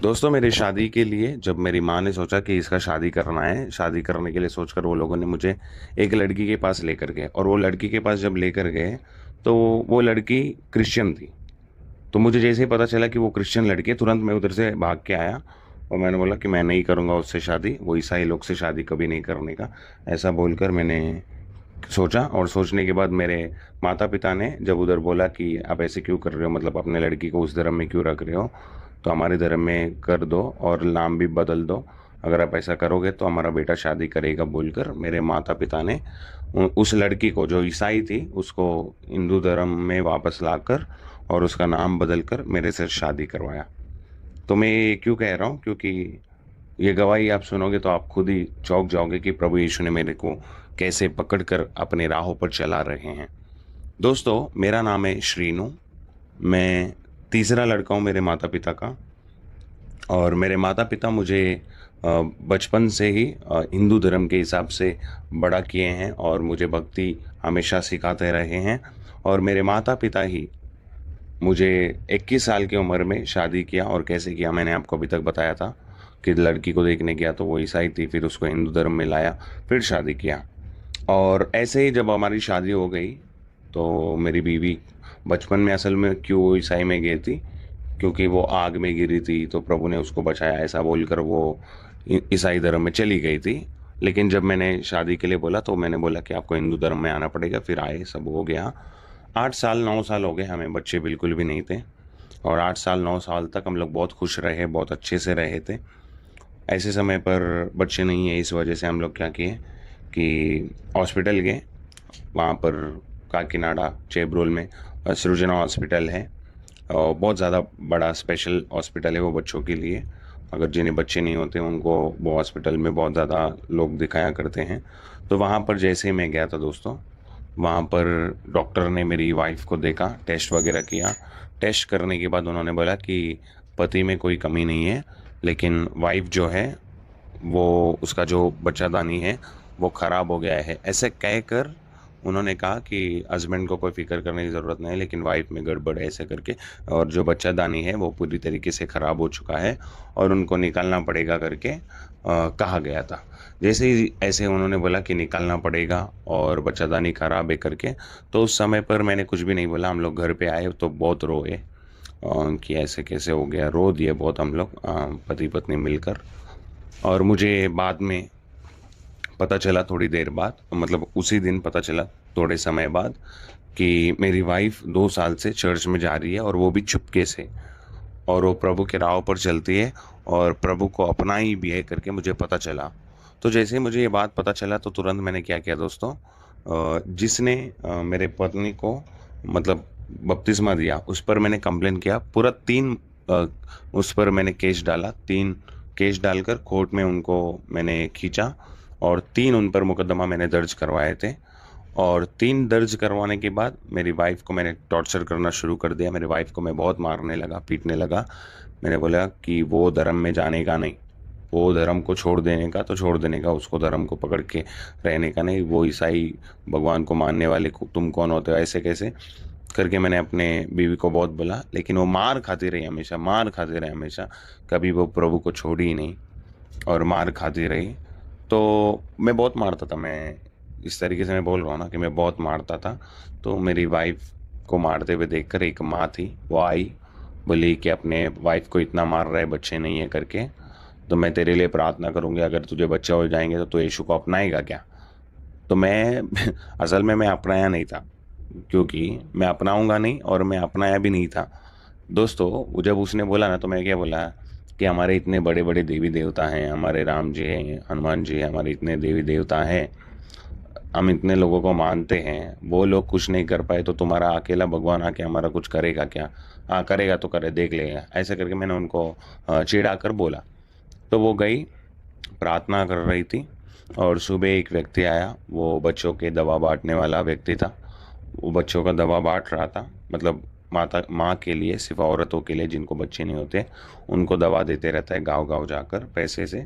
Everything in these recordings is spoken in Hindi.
दोस्तों मेरी शादी के लिए जब मेरी माँ ने सोचा कि इसका शादी करना है, शादी करने के लिए सोचकर वो लोगों ने मुझे एक लड़की के पास लेकर गए और वो लड़की के पास जब लेकर गए तो वो लड़की क्रिश्चियन थी। तो मुझे जैसे ही पता चला कि वो क्रिश्चियन लड़की है, तुरंत मैं उधर से भाग के आया और मैंने बोला कि मैं नहीं करूँगा उससे शादी, वो ईसाई लोग से शादी कभी नहीं करने का। ऐसा बोलकर मैंने सोचा और सोचने के बाद मेरे माता पिता ने जब उधर बोला कि आप ऐसे क्यों कर रहे हो, मतलब अपने लड़की को उस धर्म में क्यों रख रहे हो, तो हमारे धर्म में कर दो और नाम भी बदल दो, अगर आप ऐसा करोगे तो हमारा बेटा शादी करेगा, बोलकर मेरे माता पिता ने उस लड़की को जो ईसाई थी उसको हिंदू धर्म में वापस लाकर और उसका नाम बदल कर मेरे से शादी करवाया। तो मैं ये क्यों कह रहा हूँ, क्योंकि ये गवाही आप सुनोगे तो आप खुद ही चौंक जाओगे कि प्रभु यीशु ने मेरे को कैसे पकड़कर अपने राहों पर चला रहे हैं। दोस्तों मेरा नाम है श्रीनु। मैं तीसरा लड़का हूँ मेरे माता पिता का। और मेरे माता पिता मुझे बचपन से ही हिंदू धर्म के हिसाब से बड़ा किए हैं और मुझे भक्ति हमेशा सिखाते रहे हैं। और मेरे माता पिता ही मुझे 21 साल की उम्र में शादी किया। और कैसे किया मैंने आपको अभी तक बताया था कि लड़की को देखने गया तो वो ईसाई थी, फिर उसको हिंदू धर्म में लाया, फिर शादी किया। और ऐसे ही जब हमारी शादी हो गई तो मेरी बीवी बचपन में असल में क्यों वो ईसाई में गई थी, क्योंकि वो आग में गिरी थी तो प्रभु ने उसको बचाया, ऐसा बोलकर वो ईसाई धर्म में चली गई थी। लेकिन जब मैंने शादी के लिए बोला तो मैंने बोला कि आपको हिंदू धर्म में आना पड़ेगा, फिर आए, सब हो गया। 8 साल 9 साल हो गए हमें, बच्चे बिल्कुल भी नहीं थे। और 8 साल 9 साल तक हम लोग बहुत खुश रहे, बहुत अच्छे से रहे थे। ऐसे समय पर बच्चे नहीं है, इस वजह से हम लोग क्या किए कि हॉस्पिटल गए। वहाँ पर काकीनाडा चेब्रोल में सृजना हॉस्पिटल है और बहुत ज़्यादा बड़ा स्पेशल हॉस्पिटल है वो बच्चों के लिए। अगर जिन्हें बच्चे नहीं होते उनको वो हॉस्पिटल में बहुत ज़्यादा लोग दिखाया करते हैं। तो वहाँ पर जैसे ही मैं गया था दोस्तों, वहाँ पर डॉक्टर ने मेरी वाइफ को देखा, टेस्ट वगैरह किया। टेस्ट करने के बाद उन्होंने बोला कि पति में कोई कमी नहीं है, लेकिन वाइफ जो है वो उसका जो बच्चादानी है वो ख़राब हो गया है। ऐसे कहकर उन्होंने कहा कि हस्बैंड को कोई फिक्र करने की ज़रूरत नहीं है, लेकिन वाइफ में गड़बड़ है, ऐसे करके। और जो बच्चादानी है वो पूरी तरीके से ख़राब हो चुका है और उनको निकालना पड़ेगा करके कहा गया था। जैसे ही ऐसे उन्होंने बोला कि निकालना पड़ेगा और बच्चादानी ख़राब है करके, तो उस समय पर मैंने कुछ भी नहीं बोला। हम लोग घर पे आए तो बहुत रोए कि ऐसे कैसे हो गया, रो दिए बहुत हम लोग पति पत्नी मिलकर। और मुझे बाद में पता चला, थोड़ी देर बाद, मतलब उसी दिन पता चला थोड़े समय बाद, कि मेरी वाइफ 2 साल से चर्च में जा रही है और वो भी चुपके से, और वो प्रभु के राह पर चलती है और प्रभु को अपना ही भी है करके मुझे पता चला। तो जैसे ही मुझे ये बात पता चला तो तुरंत मैंने क्या किया दोस्तों, जिसने मेरे पत्नी को मतलब बपतिस्मा दिया उस पर मैंने कंप्लेन किया। पूरा 3 उस पर मैंने केस डाला, 3 केस डालकर कोर्ट में उनको मैंने खींचा और 3 उन पर मुकदमा मैंने दर्ज करवाए थे। और 3 दर्ज करवाने के बाद मेरी वाइफ को मैंने टॉर्चर करना शुरू कर दिया। मेरी वाइफ को मैं बहुत मारने लगा, पीटने लगा। मैंने बोला कि वो धर्म में जाने का नहीं, वो धर्म को छोड़ देने का तो छोड़ देने का, उसको धर्म को पकड़ के रहने का नहीं। वो ईसाई भगवान को मानने वाले को तुम कौन होते हो, ऐसे कैसे करके मैंने अपने बीवी को बहुत बोला। लेकिन वो मार खाती रही हमेशा, मार खाती रही हमेशा, कभी वो प्रभु को छोड़ी ही नहीं और मार खाती रही। तो मैं बहुत मारता था, मैं इस तरीके से मैं बोल रहा हूँ ना कि मैं बहुत मारता था। तो मेरी वाइफ को मारते हुए देखकर एक माँ थी, वो आई, बोली कि अपने वाइफ को इतना मार रहा है, बच्चे नहीं है करके, तो मैं तेरे लिए प्रार्थना करूँगी, अगर तुझे बच्चे हो जाएंगे तो तू यीशु को अपनाएगा क्या। तो मैं असल में मैं अपनाया नहीं था, क्योंकि मैं अपनाऊंगा नहीं और मैं अपनाया भी नहीं था। दोस्तों वो जब उसने बोला ना तो मैं क्या बोला कि हमारे इतने बड़े बड़े देवी देवता हैं, हमारे राम जी हैं, हनुमान जी हैं, हमारे इतने देवी देवता हैं, हम इतने लोगों को मानते हैं, वो लोग कुछ नहीं कर पाए तो तुम्हारा अकेला भगवान आके हमारा कुछ करेगा क्या। हाँ करेगा तो करे, देख लेगा, ऐसे करके मैंने उनको चिढ़ा कर बोला। तो वो गई, प्रार्थना कर रही थी और सुबह एक व्यक्ति आया, वो बच्चों के दवा बांटने वाला व्यक्ति था। वो बच्चों का दवा बांट रहा था, मतलब माता माँ के लिए, सिर्फ औरतों के लिए जिनको बच्चे नहीं होते उनको दवा देते रहता है गांव गांव जाकर पैसे से।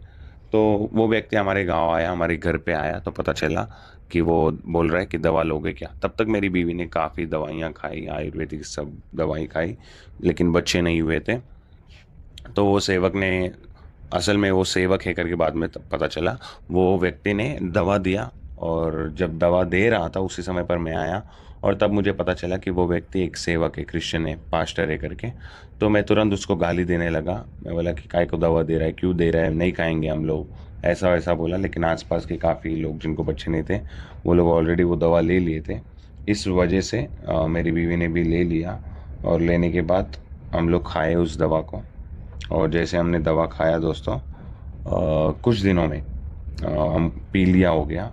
तो वो व्यक्ति हमारे गांव आया, हमारे घर पे आया, तो पता चला कि वो बोल रहा है कि दवा लोगे क्या। तब तक मेरी बीवी ने काफ़ी दवाइयाँ खाई, आयुर्वेदिक सब दवाई खाई, लेकिन बच्चे नहीं हुए थे। तो वो सेवक ने, असल में वो सेवक है करके बाद में पता चला, वो व्यक्ति ने दवा दिया। और जब दवा दे रहा था उसी समय पर मैं आया, और तब मुझे पता चला कि वो व्यक्ति एक सेवक है, क्रिश्चियन है, पास्टर है करके। तो मैं तुरंत उसको गाली देने लगा। मैं बोला कि काय को दवा दे रहा है, क्यों दे रहा है, नहीं खाएंगे हम लोग, ऐसा वैसा बोला। लेकिन आसपास के काफ़ी लोग जिनको बच्चे नहीं थे, वो लोग ऑलरेडी वो दवा ले लिए थे। इस वजह से मेरी बीवी ने भी ले लिया, और लेने के बाद हम लोग खाए उस दवा को। और जैसे हमने दवा खाया दोस्तों, कुछ दिनों में हम पीलिया हो गया।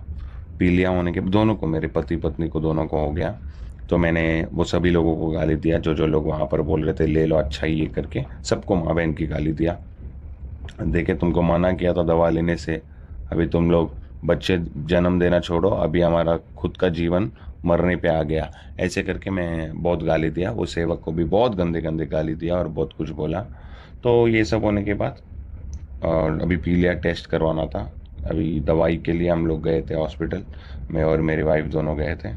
पीलिया होने के दोनों को, मेरे पति पत्नी को दोनों को हो गया। तो मैंने वो सभी लोगों को गाली दिया, जो जो लोग वहाँ पर बोल रहे थे ले लो अच्छा ही ये करके, सबको माँ बहन की गाली दिया। देखे, तुमको मना किया था दवा लेने से, अभी तुम लोग बच्चे जन्म देना छोड़ो, अभी हमारा खुद का जीवन मरने पे आ गया। ऐसे करके मैं बहुत गाली दिया, वो सेवक को भी बहुत गंदे गंदे गाली दिया और बहुत कुछ बोला। तो ये सब होने के बाद, और अभी पीलिया टेस्ट करवाना था। अभी दवाई के लिए हम लोग गए थे हॉस्पिटल, मैं और मेरी वाइफ दोनों गए थे।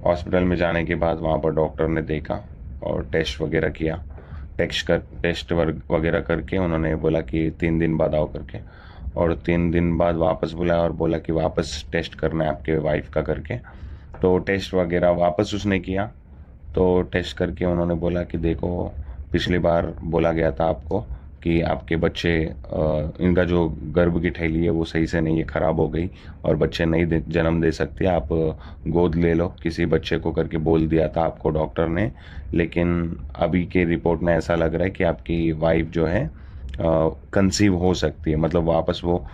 हॉस्पिटल में जाने के बाद वहाँ पर डॉक्टर ने देखा और टेस्ट वगैरह किया। टेस्ट वगैरह करके उन्होंने बोला कि 3 दिन बाद आओ करके। और 3 दिन बाद वापस बुलाया और बोला कि वापस टेस्ट करना है आपके वाइफ का करके। तो टेस्ट वगैरह वापस उसने किया। तो टेस्ट करके उन्होंने बोला कि देखो, पिछली बार बोला गया था आपको कि आपके बच्चे, इनका जो गर्भ की थैली है वो सही से नहीं है, ख़राब हो गई, और बच्चे नहीं जन्म दे सकते, आप गोद ले लो किसी बच्चे को करके बोल दिया था आपको डॉक्टर ने। लेकिन अभी के रिपोर्ट में ऐसा लग रहा है कि आपकी वाइफ जो है कंसीव हो सकती है, मतलब वापस वो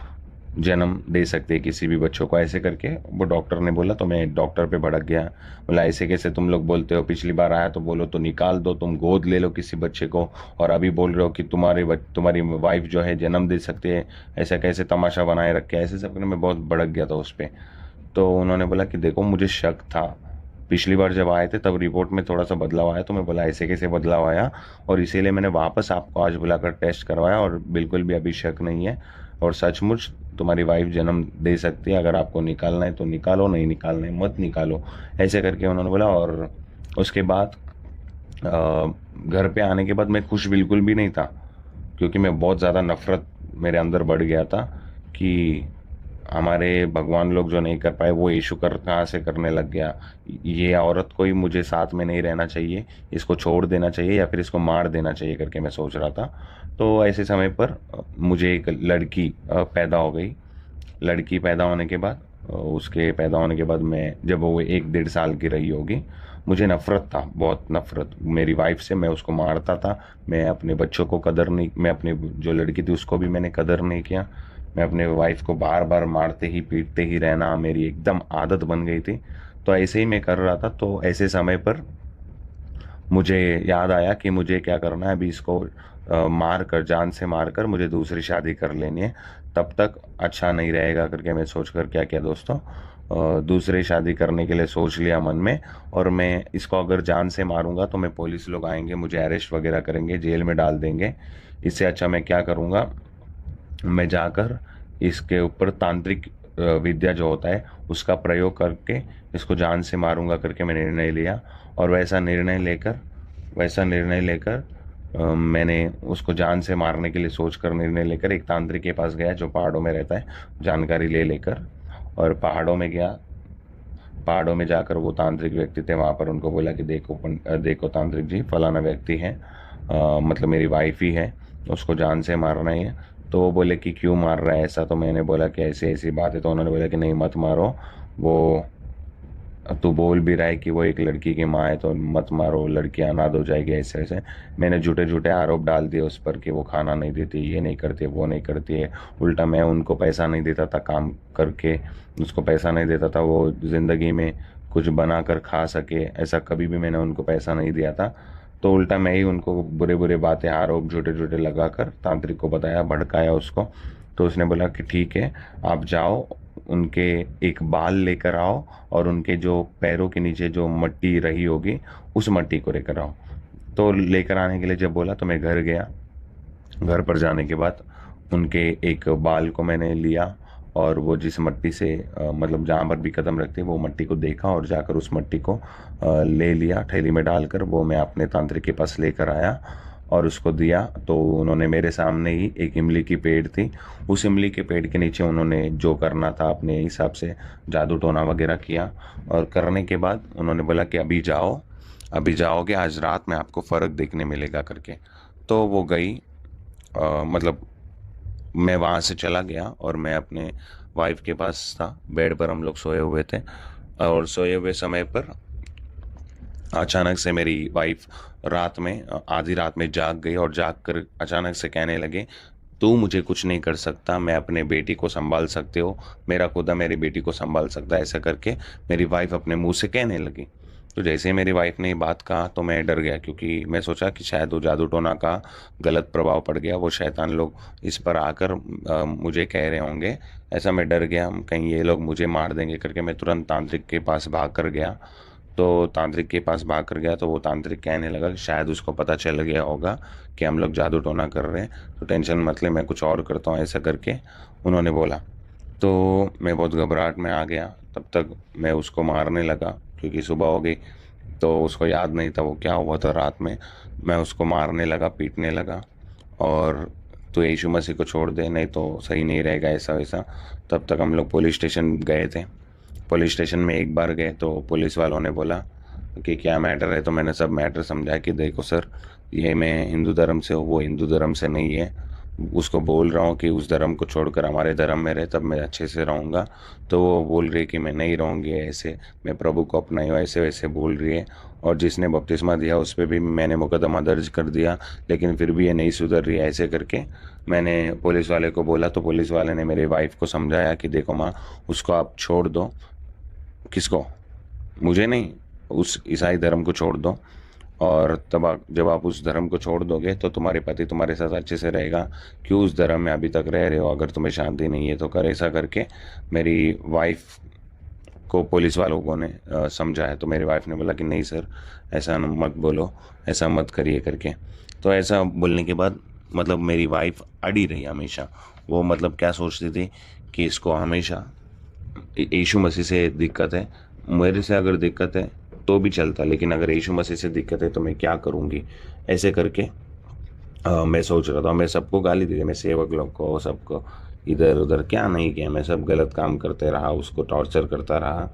जन्म दे सकते हैं किसी भी बच्चों को, ऐसे करके वो डॉक्टर ने बोला। तो मैं डॉक्टर पे भड़क गया। बोला ऐसे कैसे तुम लोग बोलते हो, पिछली बार आया तो बोलो तो निकाल दो, तुम गोद ले लो किसी बच्चे को, और अभी बोल रहे हो कि तुम्हारी वाइफ जो है जन्म दे सकती है, ऐसा कैसे तमाशा बनाए रखे, ऐसे सब करके मैं बहुत भड़क गया था उस पर। तो उन्होंने बोला कि देखो, मुझे शक था पिछली बार जब आए थे तब रिपोर्ट में थोड़ा सा बदलाव आया, तो मैं बोला ऐसे कैसे बदलाव आया, और इसीलिए मैंने वापस आपको आज बुलाकर टेस्ट करवाया, और बिल्कुल भी अभी शक नहीं है, और सचमुच तुम्हारी वाइफ जन्म दे सकती है। अगर आपको निकालना है तो निकालो, नहीं निकालना है मत निकालो, ऐसे करके उन्होंने बोला। और उसके बाद घर पे आने के बाद मैं खुश बिल्कुल भी नहीं था, क्योंकि मैं बहुत ज़्यादा नफरत मेरे अंदर बढ़ गया था कि हमारे भगवान लोग जो नहीं कर पाए वो यीशु कर कहाँ से करने लग गया। ये औरत को ही मुझे साथ में नहीं रहना चाहिए, इसको छोड़ देना चाहिए या फिर इसको मार देना चाहिए करके मैं सोच रहा था। तो ऐसे समय पर मुझे एक लड़की पैदा हो गई। लड़की पैदा होने के बाद, उसके पैदा होने के बाद मैं, जब वो 1 डेढ़ साल की रही होगी, मुझे नफ़रत था, बहुत नफ़रत मेरी वाइफ से। मैं उसको मारता था, मैं अपने बच्चों को कदर नहीं, मैं अपने जो लड़की थी उसको भी मैंने कदर नहीं किया। मैं अपने वाइफ को बार बार मारते ही पीटते ही रहना मेरी एकदम आदत बन गई थी। तो ऐसे ही मैं कर रहा था। तो ऐसे समय पर मुझे याद आया कि मुझे क्या करना है, अभी इसको मार कर, जान से मार कर मुझे दूसरी शादी कर लेनी है, तब तक अच्छा नहीं रहेगा करके मैं सोच कर क्या किया दोस्तों, दूसरी शादी करने के लिए सोच लिया मन में। और मैं इसको अगर जान से मारूंगा तो मैं, पुलिस लोग आएंगे, मुझे अरेस्ट वगैरह करेंगे, जेल में डाल देंगे। इससे अच्छा मैं क्या करूँगा, मैं जाकर इसके ऊपर तांत्रिक विद्या जो होता है उसका प्रयोग करके इसको जान से मारूंगा करके मैं निर्णय लिया। और वैसा निर्णय लेकर मैंने उसको जान से मारने के लिए सोचकर, निर्णय लेकर एक तांत्रिक के पास गया जो पहाड़ों में रहता है, जानकारी ले लेकर। और पहाड़ों में गया। पहाड़ों में जाकर वो तांत्रिक व्यक्ति थे, वहाँ पर उनको बोला कि देखो तांत्रिक जी, फलाना व्यक्ति है, मतलब मेरी वाइफ ही है, उसको जान से मारना ही है। तो वो बोले कि क्यों मार रहा है ऐसा। तो मैंने बोला कि ऐसी ऐसी बात है। तो उन्होंने बोला कि नहीं मत मारो, वो तू बोल भी रहा है कि वो एक लड़की की माँ है, तो मत मारो, लड़की अनाथ हो जाएगी, ऐसे ऐसे। मैंने झूठे झूठे आरोप डाल दिए उस पर कि वो खाना नहीं देती, ये नहीं करती, वो नहीं करती है। उल्टा मैं उनको पैसा नहीं देता था काम करके, उसको पैसा नहीं देता था वो ज़िंदगी में कुछ बना कर खा सके, ऐसा कभी भी मैंने उनको पैसा नहीं दिया था। तो उल्टा मैं ही उनको बुरे बुरे बातें, आरोप झूठे झूठे लगा कर तांत्रिक को बताया, भड़काया उसको। तो उसने बोला कि ठीक है, आप जाओ, उनके एक बाल लेकर आओ, और उनके जो पैरों के नीचे जो मट्टी रही होगी उस मट्टी को लेकर आओ। तो लेकर आने के लिए जब बोला तो मैं घर गया। घर पर जाने के बाद उनके एक बाल को मैंने लिया, और वो जिस मट्टी से मतलब जहाँ पर भी कदम रखते वो मट्टी को देखा, और जाकर उस मट्टी को ले लिया, थैली में डालकर वो मैं अपने तांत्रिक के पास लेकर आया। और उसको दिया। तो उन्होंने मेरे सामने ही एक इमली की पेड़ थी, उस इमली के पेड़ के नीचे उन्होंने जो करना था अपने हिसाब से जादू टोना वगैरह किया। और करने के बाद उन्होंने बोला कि अभी जाओ, अभी जाओगे आज रात में आपको फ़र्क देखने मिलेगा करके। तो वो गई, मतलब मैं वहाँ से चला गया और मैं अपने वाइफ के पास था, बेड पर हम लोग सोए हुए थे। और सोए हुए समय पर अचानक से मेरी वाइफ रात में आधी रात में जाग गई और जाग कर अचानक से कहने लगे, तू मुझे कुछ नहीं कर सकता, मैं अपने बेटी को संभाल सकते हो, मेरा खुदा मेरी बेटी को संभाल सकता है, ऐसा करके मेरी वाइफ अपने मुंह से कहने लगी। तो जैसे ही मेरी वाइफ ने ये बात कहा तो मैं डर गया, क्योंकि मैं सोचा कि शायद वो जादू टोना का गलत प्रभाव पड़ गया, वो शैतान लोग इस पर आकर मुझे कह रहे होंगे। ऐसा मैं डर गया, कहीं ये लोग मुझे मार देंगे करके मैं तुरंत तांत्रिक के पास भाग कर गया। तो तांत्रिक के पास भाग कर गया तो वो तांत्रिक कहने लगा कि शायद उसको पता चल गया होगा कि हम लोग जादू टोना कर रहे हैं, तो टेंशन मत ले, मैं कुछ और करता हूँ, ऐसा करके उन्होंने बोला। तो मैं बहुत घबराहट में आ गया। तब तक मैं उसको मारने लगा, क्योंकि सुबह हो गई तो उसको याद नहीं था वो क्या हुआ था रात में। मैं उसको मारने लगा, पीटने लगा, और तो यीशु मसीह को छोड़ दे, नहीं तो सही नहीं रहेगा, ऐसा वैसा। तब तक हम लोग पुलिस स्टेशन गए थे। पुलिस स्टेशन में एक बार गए तो पुलिस वालों ने बोला कि क्या मैटर है, तो मैंने सब मैटर समझा कि देखो सर, ये मैं हिंदू धर्म से हूँ, वो हिंदू धर्म से नहीं है, उसको बोल रहा हूँ कि उस धर्म को छोड़कर हमारे धर्म में रहे, तब मैं अच्छे से रहूँगा। तो वो बोल रही है कि मैं नहीं रहूँगी ऐसे, मैं प्रभु को अपनाई हूँ, ऐसे वैसे बोल रही है। और जिसने बपतिस्मा दिया उस पर भी मैंने मुकदमा दर्ज कर दिया, लेकिन फिर भी ये नहीं सुधर रही है, ऐसे करके मैंने पुलिस वाले को बोला। तो पुलिस वाले ने मेरी वाइफ को समझाया कि देखो माँ, उसको आप छोड़ दो। किसको? मुझे नहीं, उस ईसाई धर्म को छोड़ दो। और तब जब आप उस धर्म को छोड़ दोगे तो तुम्हारे पति तुम्हारे साथ अच्छे से रहेगा, क्यों उस धर्म में अभी तक रह रहे हो, अगर तुम्हें शांति नहीं है तो कर, ऐसा करके मेरी वाइफ को पुलिस वालों ने समझाया। तो मेरी वाइफ ने बोला कि नहीं सर, ऐसा मत बोलो, ऐसा मत करिए करके। तो ऐसा बोलने के बाद मतलब मेरी वाइफ अड़ी रही हमेशा। वो मतलब क्या सोचती थी कि इसको हमेशा यीशु मसीह से दिक्कत है, मेरे से अगर दिक्कत है तो भी चलता, लेकिन अगर यीशु मसीह से दिक्कत है तो मैं क्या करूँगी, ऐसे करके मैं सोच रहा था। मैं सबको गाली दी थी, मैं सेवक लोग को, सबको, इधर उधर क्या नहीं किया, मैं सब गलत काम करते रहा, उसको टॉर्चर करता रहा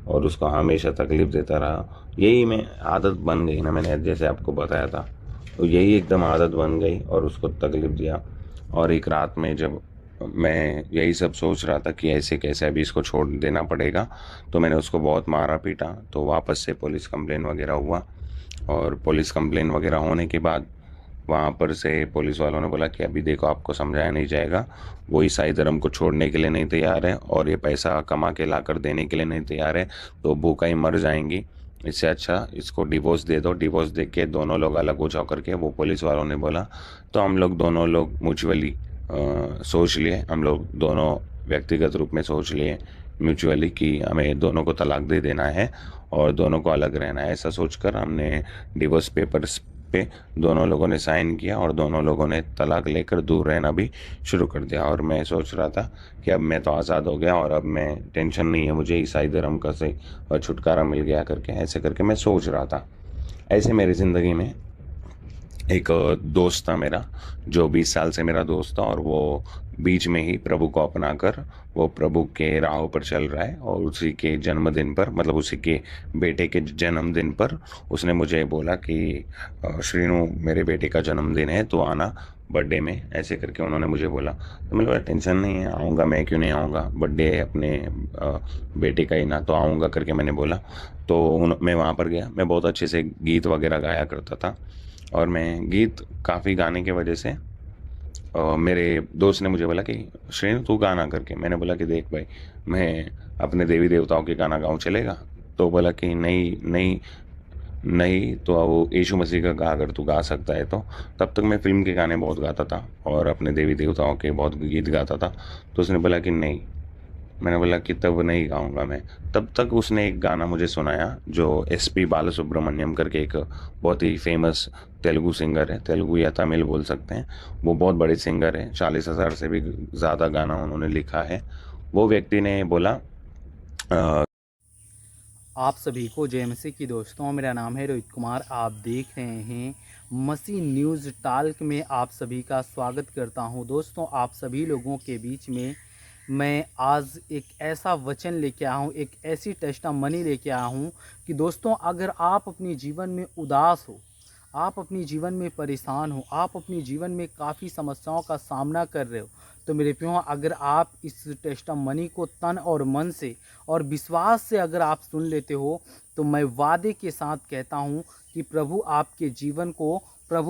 और उसको हमेशा तकलीफ़ देता रहा। यही मैं आदत बन गई ना, मैंने जैसे आपको बताया था, तो यही एकदम आदत बन गई और उसको तकलीफ़ दिया। और एक रात में जब मैं यही सब सोच रहा था कि ऐसे कैसे अभी इसको छोड़ देना पड़ेगा, तो मैंने उसको बहुत मारा पीटा। तो वापस से पुलिस कंप्लेन वगैरह हुआ, और पुलिस कंप्लेन वगैरह होने के बाद वहाँ पर से पुलिस वालों ने बोला कि अभी देखो, आपको समझाया नहीं जाएगा, वो ईसाई धर्म को छोड़ने के लिए नहीं तैयार है और ये पैसा कमा के लाकर देने के लिए नहीं तैयार है, तो भूखा ही मर जाएंगी, इससे अच्छा इसको डिवोर्स दे दो, डिवोर्स दे के दोनों लोग अलग हो जाओ करके वो पुलिस वालों ने बोला। तो हम लोग दोनों लोग म्यूचुअली सोच लिए, हम लोग दोनों व्यक्तिगत रूप में सोच लिए म्यूचुअली कि हमें दोनों को तलाक दे देना है और दोनों को अलग रहना है। ऐसा सोचकर हमने डिवोर्स पेपर्स पे दोनों लोगों ने साइन किया और दोनों लोगों ने तलाक लेकर दूर रहना भी शुरू कर दिया। और मैं सोच रहा था कि अब मैं तो आज़ाद हो गया और अब मैं टेंशन नहीं है मुझे, ईसाई धर्म का से छुटकारा मिल गया करके, ऐसे करके मैं सोच रहा था। ऐसे मेरी ज़िंदगी में एक दोस्त था मेरा, जो 20 साल से मेरा दोस्त था, और वो बीच में ही प्रभु को अपना कर वो प्रभु के राहों पर चल रहा है। और उसी के जन्मदिन पर, मतलब उसी के बेटे के जन्मदिन पर उसने मुझे बोला कि श्रीनु, मेरे बेटे का जन्मदिन है तो आना बर्थडे में, ऐसे करके उन्होंने मुझे बोला। तो मैंने बोला टेंशन नहीं है, आऊँगा, मैं क्यों नहीं आऊँगा, बर्थडे है अपने बेटे का ही ना, तो आऊँगा करके मैंने बोला। तो मैं वहाँ पर गया, मैं बहुत अच्छे से गीत वगैरह गाया करता था, और मैं गीत काफ़ी गाने की वजह से मेरे दोस्त ने मुझे बोला कि श्रेणु तू गाना करके। मैंने बोला कि देख भाई, मैं अपने देवी देवताओं के गाना गाऊँ, चलेगा? तो बोला कि नहीं नहीं नहीं, तो वो यीशु मसीह का गा, अगर तू गा सकता है तो। तब तक मैं फ़िल्म के गाने बहुत गाता था और अपने देवी देवताओं के बहुत गीत गाता था। तो उसने बोला कि नहीं। मैंने बोला कि तब नहीं गाऊंगा मैं। तब तक उसने एक गाना मुझे सुनाया, जो एसपी बालासुब्रमण्यम करके एक बहुत ही फेमस तेलुगु सिंगर है, तेलुगु या तमिल बोल सकते हैं। वो बहुत बड़े सिंगर हैं, 40,000 से भी ज़्यादा गाना उन्होंने लिखा है। वो व्यक्ति ने बोला आप सभी को जय मसीह की दोस्तों। मेरा नाम है रोहित कुमार। आप देख रहे हैं मसीह न्यूज़ टॉक में आप सभी का स्वागत करता हूं। दोस्तों, आप सभी लोगों के बीच में मैं आज एक ऐसा वचन लेके आया हूं, एक ऐसी टेस्टामनी लेके आया हूं कि दोस्तों, अगर आप अपने जीवन में उदास हो, आप अपने जीवन में परेशान हो, आप अपने जीवन में काफ़ी समस्याओं का सामना कर रहे हो, तो मेरे प्रियो, अगर आप इस टेस्टामनी को तन और मन से और विश्वास से अगर आप सुन लेते हो, तो मैं वादे के साथ कहता हूँ कि प्रभु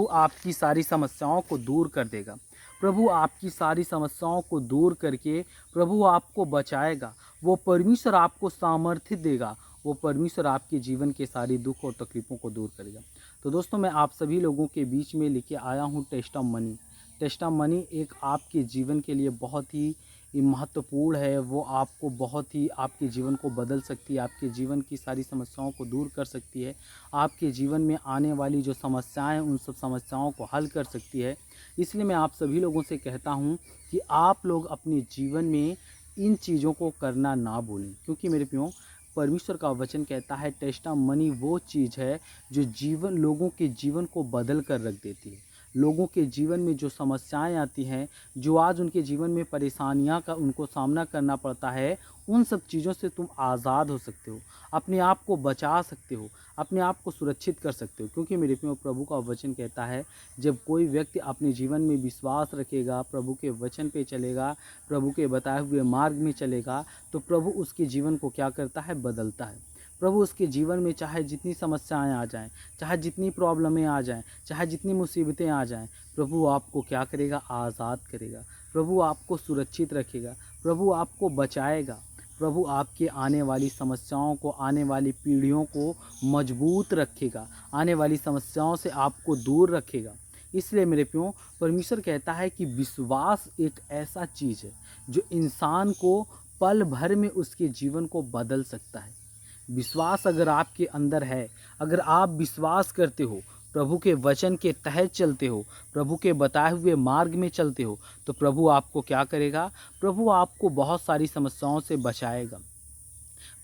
आपकी सारी समस्याओं को दूर कर देगा। प्रभु आपकी सारी समस्याओं को दूर करके प्रभु आपको बचाएगा। वो परमेश्वर आपको सामर्थ्य देगा। वो परमेश्वर आपके जीवन के सारी दुख और तकलीफ़ों को दूर करेगा। तो दोस्तों, मैं आप सभी लोगों के बीच में लेके आया हूँ टेस्टामनी। टेस्टामनी एक आपके जीवन के लिए बहुत ही महत्वपूर्ण है। वो आपको बहुत ही आपके जीवन को बदल सकती है, आपके जीवन की सारी समस्याओं को दूर कर सकती है, आपके जीवन में आने वाली जो समस्याएं हैं उन सब समस्याओं को हल कर सकती है। इसलिए मैं आप सभी लोगों से कहता हूं कि आप लोग अपने जीवन में इन चीज़ों को करना ना भूलें, क्योंकि मेरे प्रियो, परमेश्वर का वचन कहता है टेस्टामनी वो चीज़ है जो लोगों के जीवन को बदल कर रख देती है। लोगों के जीवन में जो समस्याएं आती हैं, जो आज उनके जीवन में परेशानियां का उनको सामना करना पड़ता है, उन सब चीज़ों से तुम आज़ाद हो सकते हो, अपने आप को बचा सकते हो, अपने आप को सुरक्षित कर सकते हो। क्योंकि मेरे प्रियो, प्रभु का वचन कहता है जब कोई व्यक्ति अपने जीवन में विश्वास रखेगा, प्रभु के वचन पे चलेगा, प्रभु के बताए हुए मार्ग में चलेगा, तो प्रभु उसके जीवन को क्या करता है, बदलता है। प्रभु उसके जीवन में चाहे जितनी समस्याएं आ जाएं, चाहे जितनी प्रॉब्लमें आ जाएं, चाहे जितनी मुसीबतें आ जाएं, प्रभु आपको क्या करेगा, आज़ाद करेगा। प्रभु आपको सुरक्षित रखेगा। प्रभु आपको बचाएगा। प्रभु आपके आने वाली समस्याओं को, आने वाली पीढ़ियों को मजबूत रखेगा, आने वाली समस्याओं से आपको दूर रखेगा। इसलिए मेरे प्रियो, परमेश्वर कहता है कि विश्वास एक ऐसा चीज़ है जो इंसान को पल भर में उसके जीवन को बदल सकता है। विश्वास अगर आपके अंदर है, अगर आप विश्वास करते हो, प्रभु के वचन के तहत चलते हो, प्रभु के बताए हुए मार्ग में चलते हो, तो प्रभु आपको क्या करेगा, प्रभु आपको बहुत सारी समस्याओं से बचाएगा।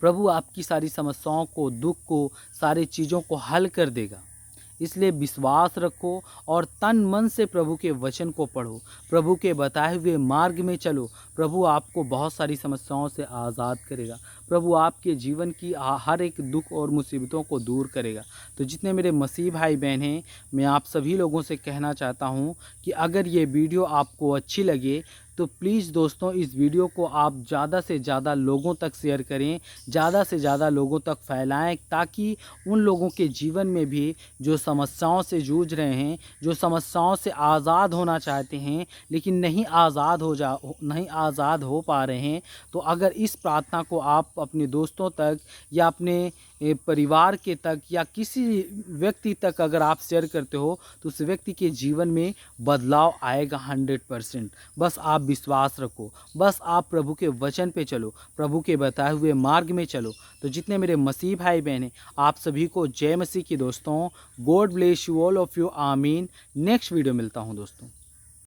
प्रभु आपकी सारी समस्याओं को, दुख को, सारी चीज़ों को हल कर देगा। इसलिए विश्वास रखो और तन मन से प्रभु के वचन को पढ़ो, प्रभु के बताए हुए मार्ग में चलो। प्रभु आपको बहुत सारी समस्याओं से आज़ाद करेगा। प्रभु आपके जीवन की हर एक दुख और मुसीबतों को दूर करेगा। तो जितने मेरे मसीह भाई बहन हैं, मैं आप सभी लोगों से कहना चाहता हूँ कि अगर ये वीडियो आपको अच्छी लगे तो प्लीज़ दोस्तों, इस वीडियो को आप ज़्यादा से ज़्यादा लोगों तक शेयर करें, ज़्यादा से ज़्यादा लोगों तक फैलाएं, ताकि उन लोगों के जीवन में भी जो समस्याओं से जूझ रहे हैं, जो समस्याओं से आज़ाद होना चाहते हैं लेकिन नहीं आज़ाद हो पा रहे हैं, तो अगर इस प्रार्थना को आप अपने दोस्तों तक या अपने परिवार के तक या किसी व्यक्ति तक अगर आप शेयर करते हो, तो उस व्यक्ति के जीवन में बदलाव आएगा 100%। बस आप विश्वास रखो, बस आप प्रभु के वचन पे चलो, प्रभु के बताए हुए मार्ग में चलो। तो जितने मेरे मसीह भाई बहन हैं, आप सभी को जय मसीह की दोस्तों। God bless you all of you. आमीन। नेक्स्ट वीडियो मिलता हूँ दोस्तों।